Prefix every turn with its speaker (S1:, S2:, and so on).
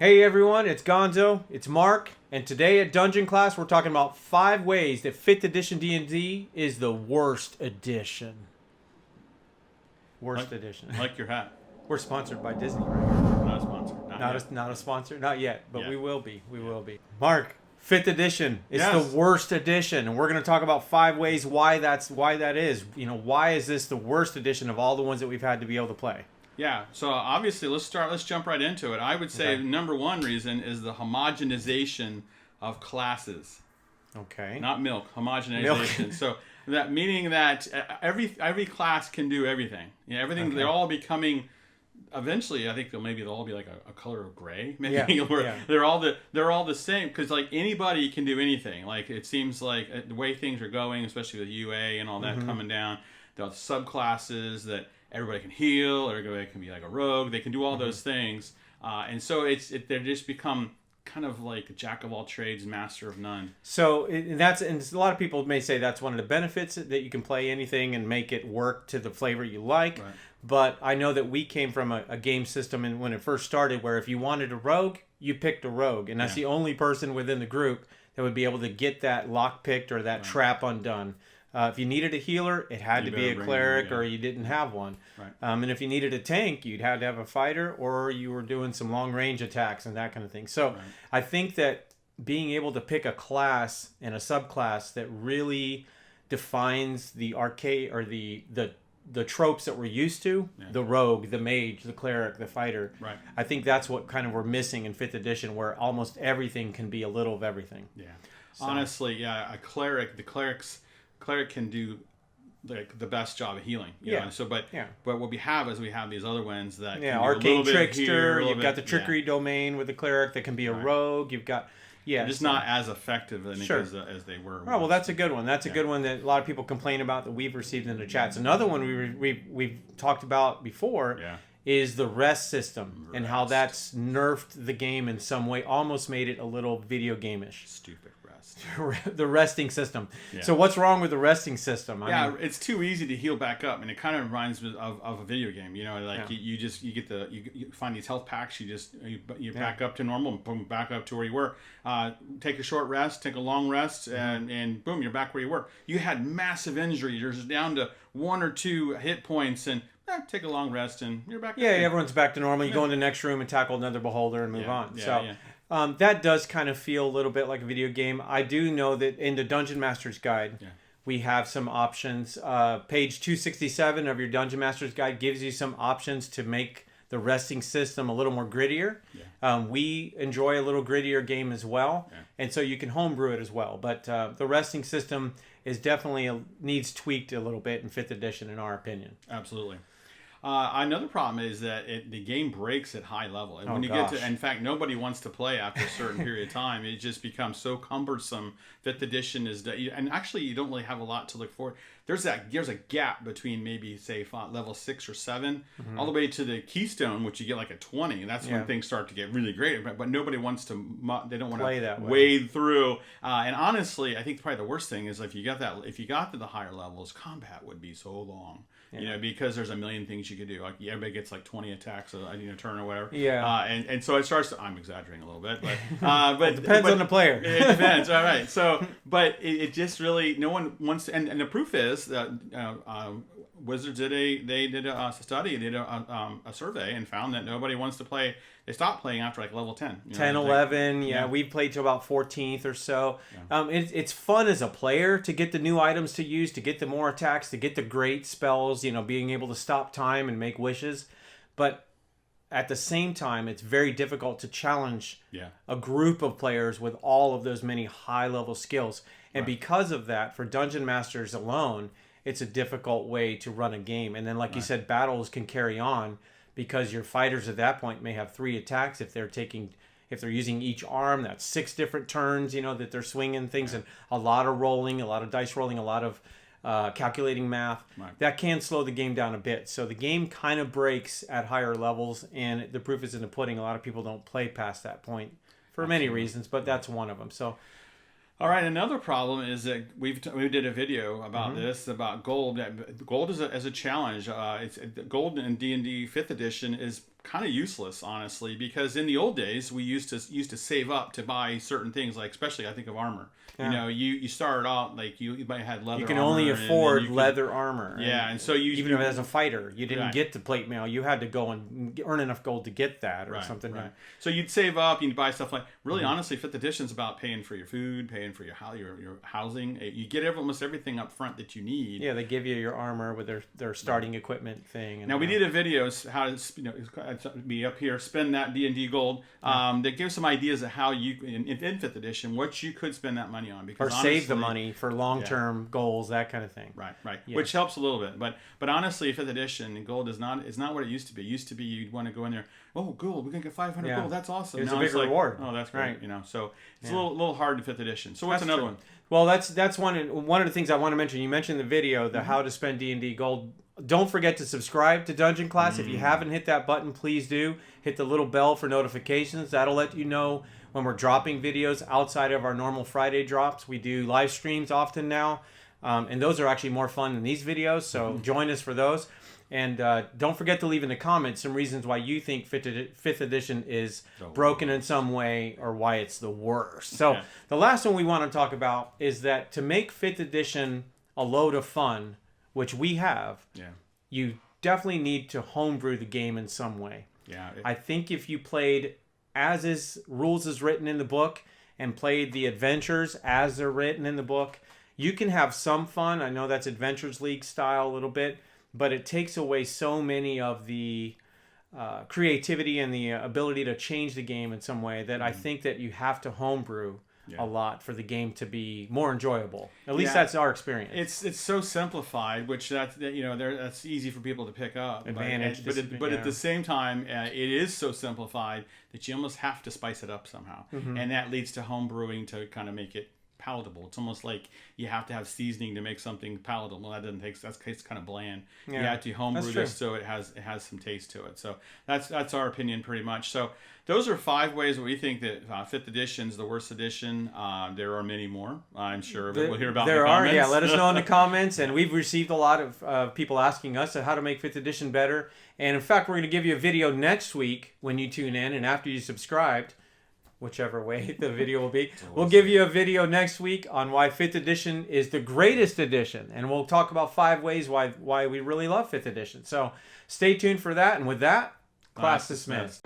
S1: Hey everyone, it's Gonzo, it's Mark, and today at Dungeon Class we're talking about 5 ways that 5th edition D&D is the worst edition. Worst edition.
S2: Like your hat.
S1: We're sponsored by Disney right here.
S2: Not a sponsor.
S1: Not a sponsor, not yet, but
S2: Yeah.
S1: we will be. We will be. Mark, 5th edition is
S2: Yes.
S1: the worst edition, and we're going to talk about 5 ways why that is. You know, why is this the worst edition of all the ones that we've had to be able to play?
S2: Yeah, so obviously let's jump right into it. I would say number one reason is the homogenization of classes.
S1: Okay.
S2: Not milk, homogenization. So that meaning that every class can do everything. You know, everything.
S1: Okay.
S2: They're all becoming. Eventually, I think they'll all be like a color of gray. Maybe
S1: Yeah,
S2: where
S1: yeah.
S2: they're all the same because like anybody can do anything. Like it seems like the way things are going, especially with UA and all that coming down, the subclasses that everybody can heal, everybody can be like a rogue. They can do all those things, and so they just become kind of like a jack of all trades, master of none.
S1: So and a lot of people may say that's one of the benefits, that you can play anything and make it work to the flavor you like.
S2: Right.
S1: But I know that we came from a game system, and when it first started, where if you wanted a rogue, you picked a rogue, and that's the only person within the group that would be able to get that lock picked or that trap undone. If you needed a healer, it had to be a cleric, or you didn't have one.
S2: Right.
S1: And if you needed a tank, you'd have to have a fighter, or you were doing some long range attacks and that kind of thing. So I think that being able to pick a class and a subclass that really defines the arcade or the tropes that we're used to, the rogue, the mage, the cleric, the fighter.
S2: Right.
S1: I think that's what kind of we're missing in 5th edition, where almost everything can be a little of everything.
S2: Yeah. So. Honestly, the cleric can do like the best job of healing. You know? So, but what we have is these other ones that can
S1: arcane trickster.
S2: Here,
S1: you've got the trickery domain with the cleric that can be a rogue. You've got
S2: they're just not as effective as they were.
S1: Oh, well, that's a good one. That's a good one that a lot of people complain about that we've received in the chats. Another one we've talked about before is the rest system and how that's nerfed the game in some way, almost made it a little video game-ish.
S2: Stupid rest.
S1: The resting system. So what's wrong with the resting system?
S2: I mean, it's too easy to heal back up, and it kind of reminds me of a video game. You know, like you find these health packs. You back up to normal, and boom, back up to where you were. Take a short rest, take a long rest, and boom, you're back where you were. You had massive injury. You're just down to 1 or 2 hit points, and take a long rest, and you're back.
S1: Everyone's back to normal. You go in the next room and tackle another beholder and move on. That does kind of feel a little bit like a video game. I do know that in the Dungeon Master's Guide, we have some options. Page 267 of your Dungeon Master's Guide gives you some options to make the resting system a little more grittier. We enjoy a little grittier game as well, and so you can homebrew it as well. But the resting system is definitely needs tweaked a little bit in 5th edition, in our opinion.
S2: Absolutely. Another problem is that the game breaks at high level. And when you get to, in fact, nobody wants to play after a certain period of time. It just becomes so cumbersome. 5th edition and actually you don't really have a lot to look for. There's a gap between maybe say level 6 or 7, all the way to the Keystone, which you get like a 20. And that's when things start to get really great. But nobody wants to. They don't want to wade through. And honestly, I think probably the worst thing is if you got to the higher levels, combat would be so long. You know, because there's a million things you could do. Like everybody gets like 20 attacks a turn or whatever. And so it starts to, I'm exaggerating a little bit, but
S1: it depends on the player.
S2: It depends. All right. So, but it just really, no one wants to, and the proof is that Wizards did a study, did a survey, and found that nobody wants to play. They stopped playing after like level 10.
S1: 10, 11, we played to about 14th or so. It's fun as a player to get the new items to use, to get the more attacks, to get the great spells, being able to stop time and make wishes. But at the same time, it's very difficult to challenge a group of players with all of those many high-level skills. And because of that, for Dungeon Masters alone, it's a difficult way to run a game. And then, like you said, battles can carry on, because your fighters at that point may have 3 attacks. If they're using each arm, that's 6 different turns, that they're swinging things, and a lot of rolling, a lot of dice rolling, a lot of calculating math. That can slow the game down a bit. So the game kind of breaks at higher levels, and the proof is in the pudding. A lot of people don't play past that point for many reasons, but that's one of them. So
S2: All right, another problem is that we did a video about this, about gold. Gold is a challenge. It's gold in D&D 5th edition is kind of useless, honestly, because in the old days we used to save up to buy certain things, like especially I think of armor. Yeah. You know, you started out like you might have had leather.
S1: You can
S2: armor
S1: only afford leather armor.
S2: Yeah, and so you
S1: even if as a fighter, you didn't
S2: right.
S1: get the plate mail. You had to go and earn enough gold to get that or
S2: right,
S1: something.
S2: Right. So you'd save up, you'd buy stuff like really honestly, 5th edition's about paying for your food, paying for your housing. You get almost everything up front that you need.
S1: Yeah, they give you your armor with their starting equipment thing. And
S2: now we did a video how to be up here spend that D&D gold. That gives some ideas of how you in 5th edition what you could spend that money on, because
S1: or save the money for long-term goals, that kind of thing.
S2: Right. Yeah. Which helps a little bit, but honestly, 5th edition gold is not what it used to be. It used to be you'd want to go in there. Oh, gold! We're gonna get 500 gold. That's awesome.
S1: It's
S2: now
S1: a big reward.
S2: Oh, that's great.
S1: Right.
S2: You know, so it's a little hard in 5th edition. So what's another one?
S1: Well, that's one of the things I want to mention. You mentioned the video, the how to spend D&D gold. Don't forget to subscribe to Dungeon Class. If you haven't hit that button, please do. Hit the little bell for notifications. That'll let you know when we're dropping videos outside of our normal Friday drops. We do live streams often now, and those are actually more fun than these videos, so join us for those. And don't forget to leave in the comments some reasons why you think 5th edition is broken in some way or why it's the worst. So the last one we want to talk about is that to make 5th edition a load of fun, which we have, you definitely need to homebrew the game in some way.
S2: Yeah,
S1: I think if you played as is rules is written in the book and played the adventures as they're written in the book, you can have some fun. I know that's Adventures League style a little bit, but it takes away so many of the creativity and the ability to change the game in some way that I think that you have to homebrew a lot for the game to be more enjoyable. At least that's our experience.
S2: It's so simplified, which that's easy for people to pick up.
S1: Advantage,
S2: but at the same time, it is so simplified that you almost have to spice it up somehow, and that leads to homebrewing to kind of make it palatable. It's almost like you have to have seasoning to make something palatable. Well, that doesn't take. It's kind of bland. You have to homebrew this so it has some taste to it. So that's our opinion pretty much. So those are 5 ways that we think that 5th edition is the worst edition. There are many more, I'm sure, but we'll hear about
S1: there
S2: in the comments.
S1: Yeah, let us know in the comments. And we've received a lot of people asking us how to make 5th edition better. And in fact, we're going to give you a video next week when you tune in and after you subscribed, whichever way the video will be. We'll give you a video next week on why 5th edition is the greatest edition. And we'll talk about 5 ways why we really love 5th edition. So stay tuned for that. And with that, class dismissed.